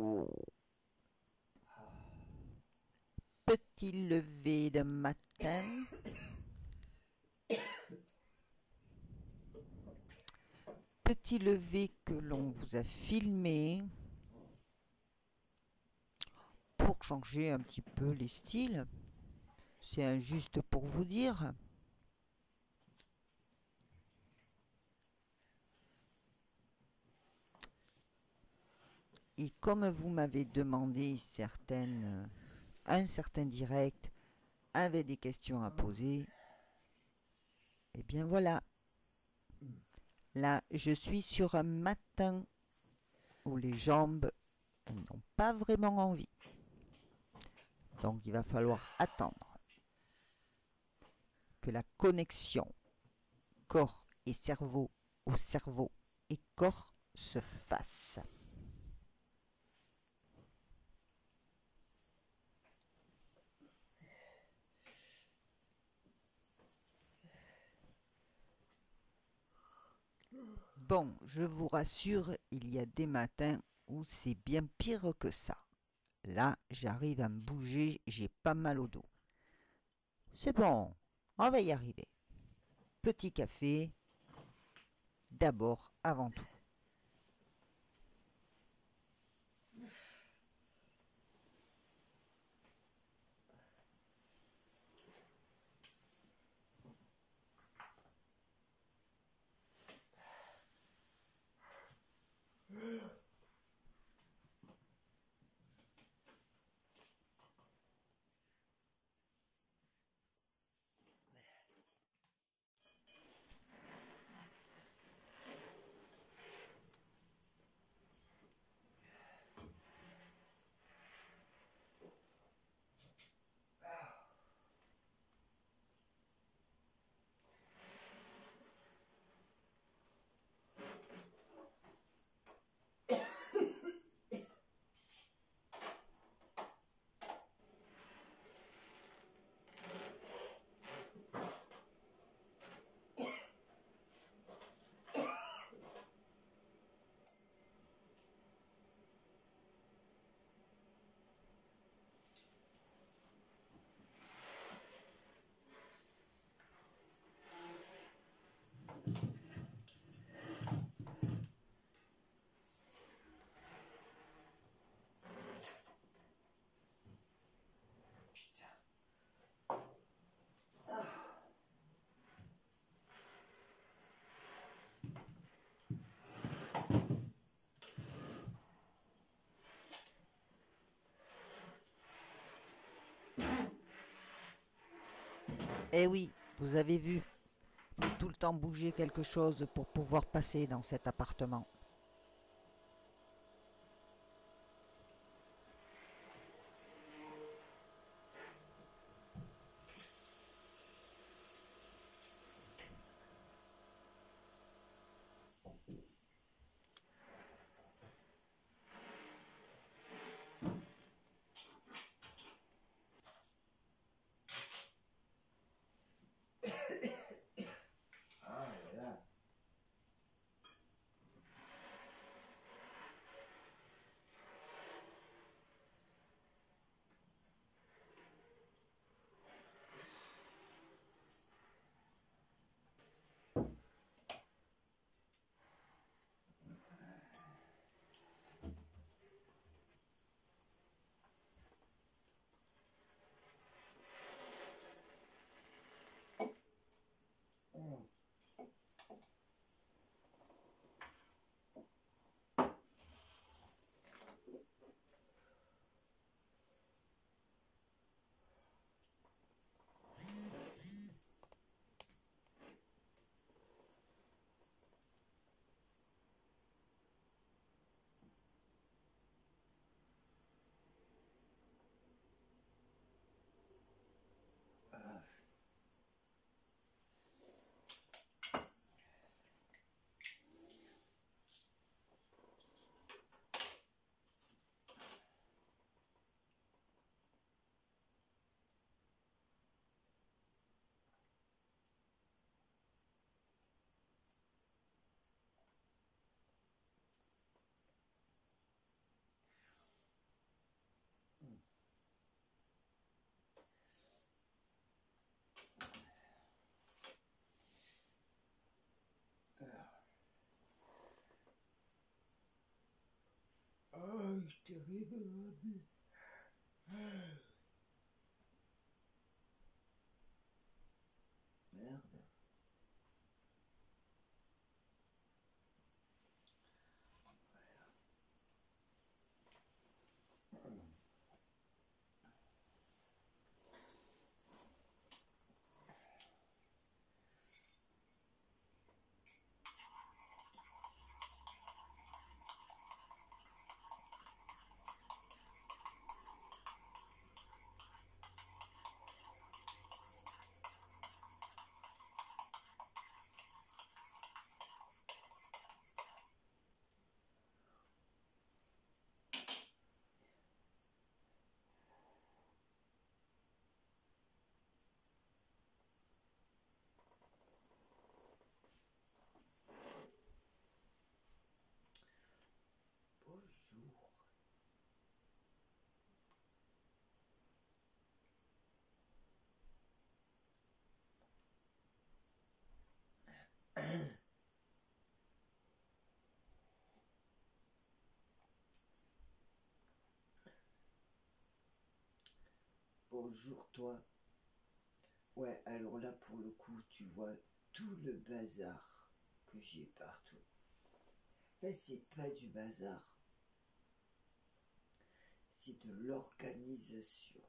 Oh, petit lever de matin, petit lever que l'on vous a filmé pour changer un petit peu les styles. C'est injuste pour vous dire. Et comme vous m'avez demandé un certain direct avait des questions à poser, eh bien voilà. Là, je suis sur un matin où les jambes n'ont pas vraiment envie. Donc il va falloir attendre que la connexion corps et cerveau ou cerveau et corps se fasse. Bon, je vous rassure, il y a des matins où c'est bien pire que ça. Là, j'arrive à me bouger, j'ai pas mal au dos. C'est bon, on va y arriver. Petit café, d'abord, avant tout. Eh oui, vous avez vu, faut tout le temps bouger quelque chose pour pouvoir passer dans cet appartement. Bonjour toi. Ouais, alors là pour le coup, tu vois tout le bazar que j'ai partout. Mais c'est pas du bazar, c'est de l'organisation.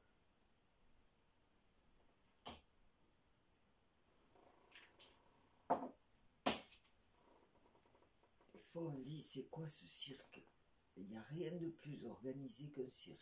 Des fois on dit c'est quoi ce cirque? Il n'y a rien de plus organisé qu'un cirque.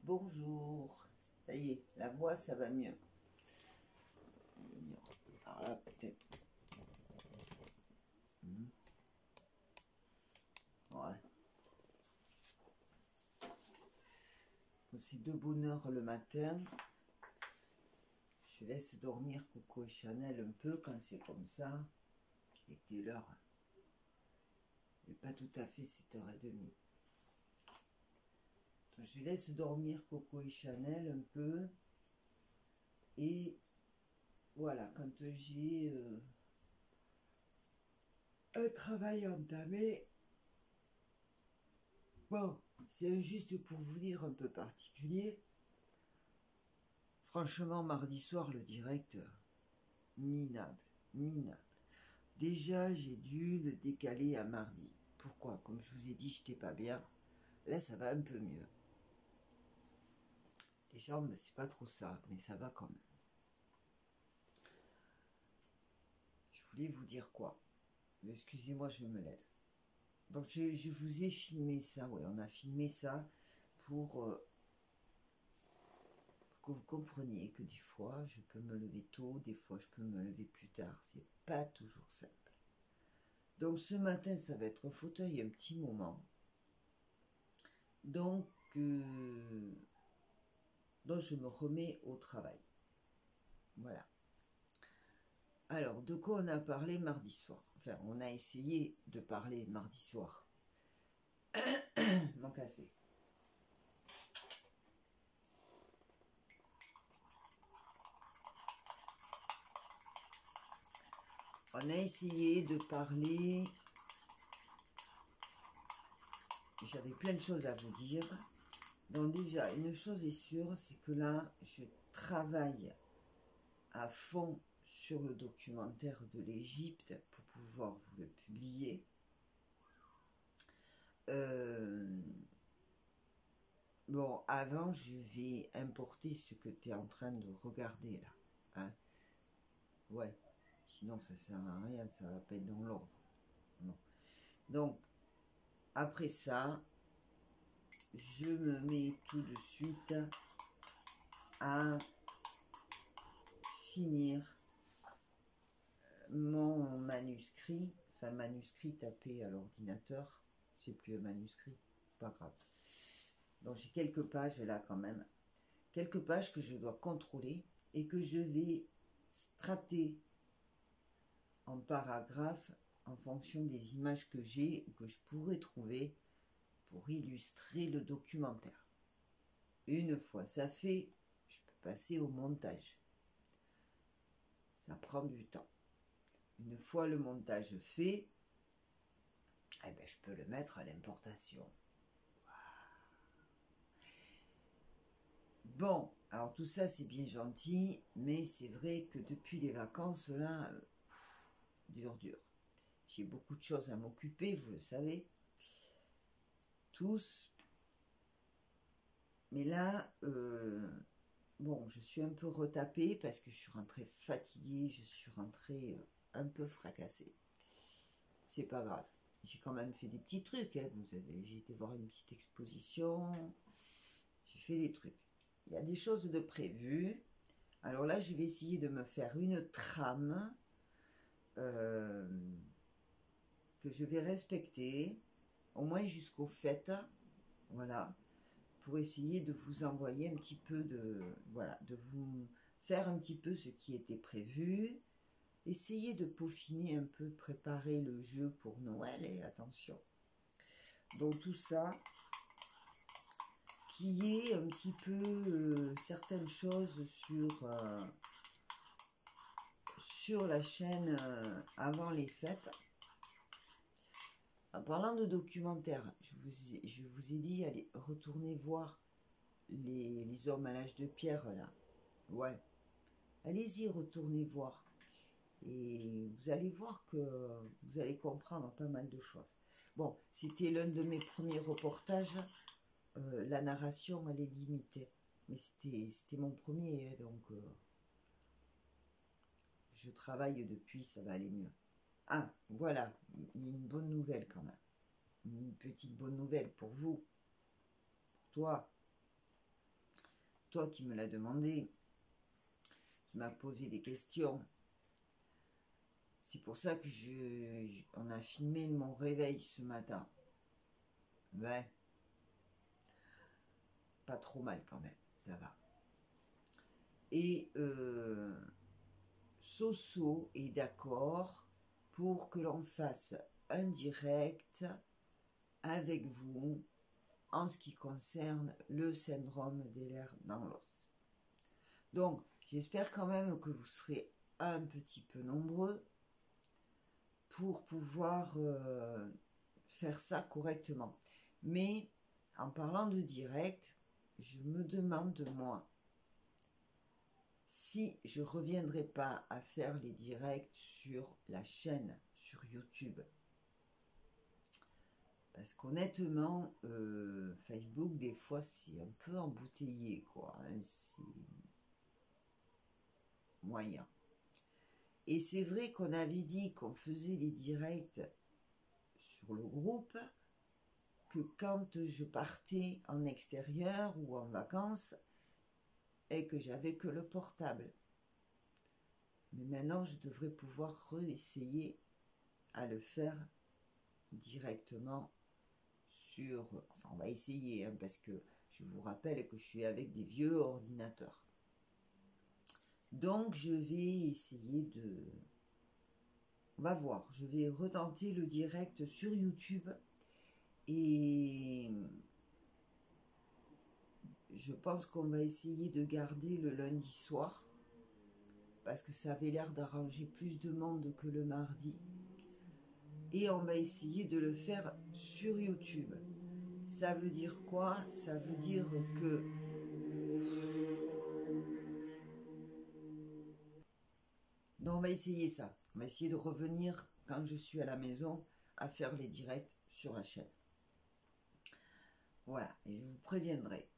Bonjour. Ça y est, la voix ça va mieux. Alors là peut-être. Ouais. C'est de bonne heure le matin. Je laisse dormir Coco et Chanel un peu quand c'est comme ça. Et quelle heure? Et pas tout à fait 7h30. Donc, je laisse dormir Coco et Chanel un peu. Et voilà, quand j'ai un travail entamé, bon, c'est juste pour vous dire un peu particulier. Franchement, mardi soir, le direct, minable, minable. Déjà, j'ai dû le décaler à mardi. Pourquoi? Comme je vous ai dit, j'étais pas bien. Là, ça va un peu mieux. Les jambes, c'est pas trop ça, mais ça va quand même. Je voulais vous dire quoi? Excusez-moi, je me lève. Donc, je vous ai filmé ça, ouais, on a filmé ça pour que vous compreniez que des fois, je peux me lever tôt, des fois, je peux me lever plus tard. C'est pas toujours simple. Donc, ce matin, ça va être fauteuil un petit moment. Donc, je me remets au travail. Voilà. Alors, de quoi on a parlé mardi soir? Enfin, on a essayé de parler mardi soir. Mon café. On a essayé de parler. J'avais plein de choses à vous dire. Donc déjà, une chose est sûre, c'est que là, je travaille à fond sur le documentaire de l'Égypte pour pouvoir vous le publier. Bon, avant, je vais importer ce que tu es en train de regarder là. Hein? Ouais, sinon ça sert à rien, ça va pas être dans l'ordre. Non. Donc, après ça, je me mets tout de suite à finir mon manuscrit, enfin manuscrit tapé à l'ordinateur, c'est plus un manuscrit, pas grave. Donc j'ai quelques pages là quand même, quelques pages que je dois contrôler et que je vais strater en paragraphes en fonction des images que j'ai ou que je pourrais trouver pour illustrer le documentaire. Une fois ça fait, je peux passer au montage. Ça prend du temps. Une fois le montage fait, eh ben, je peux le mettre à l'importation. Bon, alors tout ça c'est bien gentil, mais c'est vrai que depuis les vacances là, dur. J'ai beaucoup de choses à m'occuper, vous le savez, tous. Mais là, bon, je suis un peu retapée parce que je suis rentrée fatiguée, je suis rentrée un peu fracassée. C'est pas grave. J'ai quand même fait des petits trucs, hein. J'ai été voir une petite exposition, j'ai fait des trucs. Il y a des choses de prévues. Alors là, je vais essayer de me faire une trame que je vais respecter, au moins jusqu'aux fêtes, voilà, pour essayer de vous envoyer un petit peu de, voilà, de vous faire un petit peu ce qui était prévu, essayer de peaufiner un peu, préparer le jeu pour Noël, et attention. Donc tout ça, qui est un petit peu certaines choses sur la chaîne avant les fêtes. En parlant de documentaire, je vous ai dit, allez, retournez voir les hommes à l'âge de pierre, là. Ouais. Allez-y, retournez voir. Et vous allez voir que vous allez comprendre pas mal de choses. Bon, c'était l'un de mes premiers reportages. La narration, elle est limitée. Mais c'était mon premier, hein, donc je travaille depuis, ça va aller mieux. Ah, voilà, il y a une bonne nouvelle quand même. Une petite bonne nouvelle pour vous. Pour toi qui me l'as demandé, qui m'as posé des questions. C'est pour ça que on a filmé mon réveil ce matin. Ouais. Pas trop mal quand même, ça va. Et Soso est d'accord pour que l'on fasse un direct avec vous en ce qui concerne le syndrome d'Ehlers dans l'os. Donc, j'espère quand même que vous serez un petit peu nombreux pour pouvoir faire ça correctement. Mais en parlant de direct, je me demande, moi, si je ne reviendrai pas à faire les directs sur la chaîne, sur YouTube. Parce qu'honnêtement, Facebook, des fois, c'est un peu embouteillé, quoi. Hein, c'est moyen. Et c'est vrai qu'on avait dit qu'on faisait les directs sur le groupe, que quand je partais en extérieur ou en vacances, et que j'avais que le portable. Mais maintenant, je devrais pouvoir réessayer à le faire directement sur... Enfin, on va essayer, hein, parce que je vous rappelle que je suis avec des vieux ordinateurs. Donc, je vais essayer de... On va voir, je vais retenter le direct sur YouTube et je pense qu'on va essayer de garder le lundi soir parce que ça avait l'air d'arranger plus de monde que le mardi. Et on va essayer de le faire sur YouTube. Ça veut dire quoi? Ça veut dire que donc on va essayer ça. On va essayer de revenir quand je suis à la maison à faire les directs sur la chaîne. Voilà, et je vous préviendrai.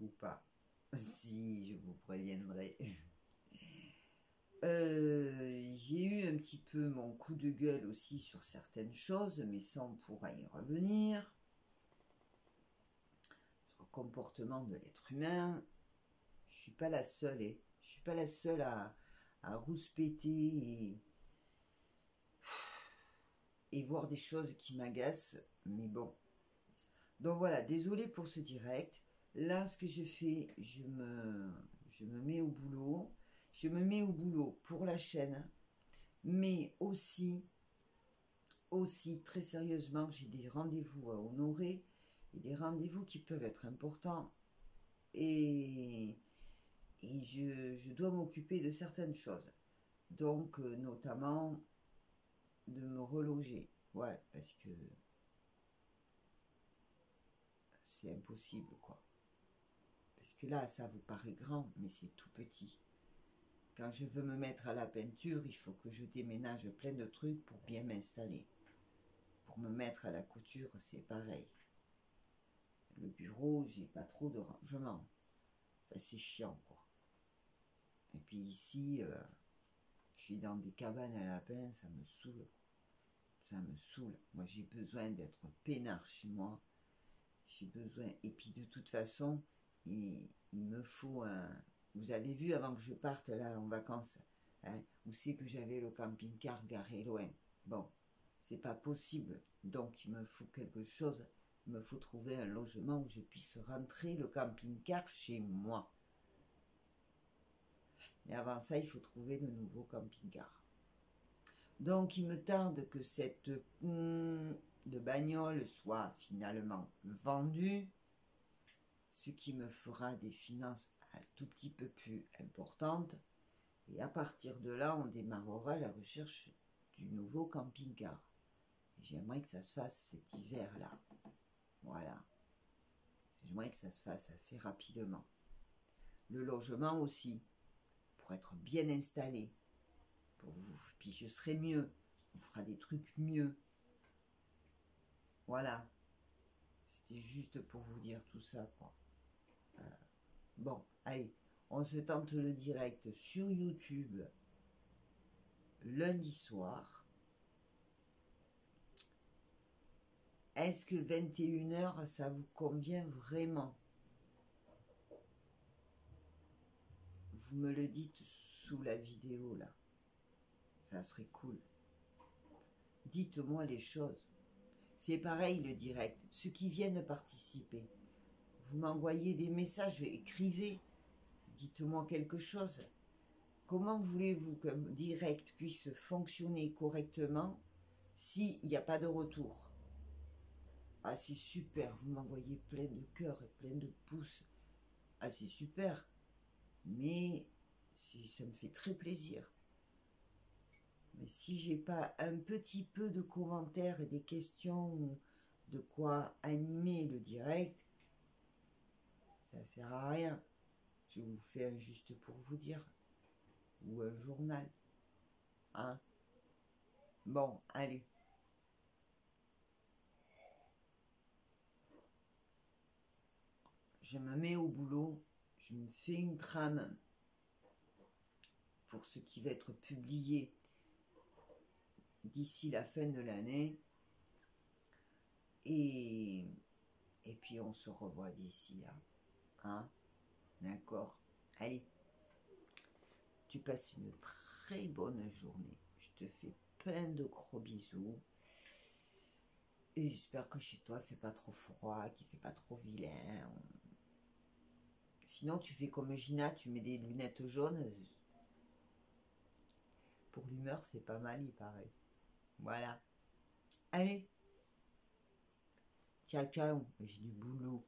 Ou pas. Si, je vous préviendrai. J'ai eu un petit peu mon coup de gueule aussi sur certaines choses, mais ça on pourra y revenir. Sur le comportement de l'être humain. Je suis pas la seule, je suis pas la seule à rouspéter et voir des choses qui m'agacent, mais bon. Donc voilà, désolé pour ce direct. Là, ce que je fais, je me mets au boulot. Je me mets au boulot pour la chaîne, mais aussi très sérieusement, j'ai des rendez-vous à honorer et des rendez-vous qui peuvent être importants et je dois m'occuper de certaines choses. Donc, notamment de me reloger. Ouais, parce que c'est impossible, quoi. Parce que là, ça vous paraît grand, mais c'est tout petit. Quand je veux me mettre à la peinture, il faut que je déménage plein de trucs pour bien m'installer. Pour me mettre à la couture, c'est pareil. Le bureau, j'ai pas trop de rangement. Enfin, c'est chiant, quoi. Et puis ici, je suis dans des cabanes à lapins, ça me saoule. Ça me saoule. Moi, j'ai besoin d'être peinard chez moi. J'ai besoin. Et puis, de toute façon, il me faut un. Vous avez vu avant que je parte là en vacances, hein, où c'est que j'avais le camping-car garé loin. Bon, c'est pas possible. Donc, il me faut quelque chose. Il me faut trouver un logement où je puisse rentrer le camping-car chez moi. Mais avant ça, il faut trouver le nouveau camping-car. Donc, il me tarde que cette de bagnole soit finalement vendue, ce qui me fera des finances un tout petit peu plus importantes. Et à partir de là, on démarrera la recherche du nouveau camping-car. J'aimerais que ça se fasse cet hiver-là. Voilà. J'aimerais que ça se fasse assez rapidement. Le logement aussi, pour être bien installé. Pour vous. Puis je serai mieux. On fera des trucs mieux. Voilà. C'était juste pour vous dire tout ça, quoi. Bon, allez. On se tente le direct sur YouTube lundi soir. Est-ce que 21h, ça vous convient vraiment? Vous me le dites sous la vidéo, là. Ça serait cool. Dites-moi les choses. C'est pareil, le direct. Ceux qui viennent participer, vous m'envoyez des messages, écrivez. Dites-moi quelque chose. Comment voulez-vous qu'un direct puisse fonctionner correctement s'il n'y a pas de retour? Ah, c'est super, vous m'envoyez plein de cœurs et plein de pouces. Ah, c'est super. Mais ça me fait très plaisir. Mais si j'ai pas un petit peu de commentaires et des questions, de quoi animer le direct, ça sert à rien. Je vous fais un juste pour vous dire. Ou un journal. Hein? Bon, allez. Je me mets au boulot. Je me fais une trame pour ce qui va être publié d'ici la fin de l'année. Et puis on se revoit d'ici là. Hein? D'accord? Allez. Tu passes une très bonne journée. Je te fais plein de gros bisous. Et j'espère que chez toi, il ne fait pas trop froid, qu'il ne fait pas trop vilain. Sinon, tu fais comme Gina, tu mets des lunettes jaunes. Pour l'humeur, c'est pas mal, il paraît. Voilà. Allez. Ciao, ciao. J'ai du boulot.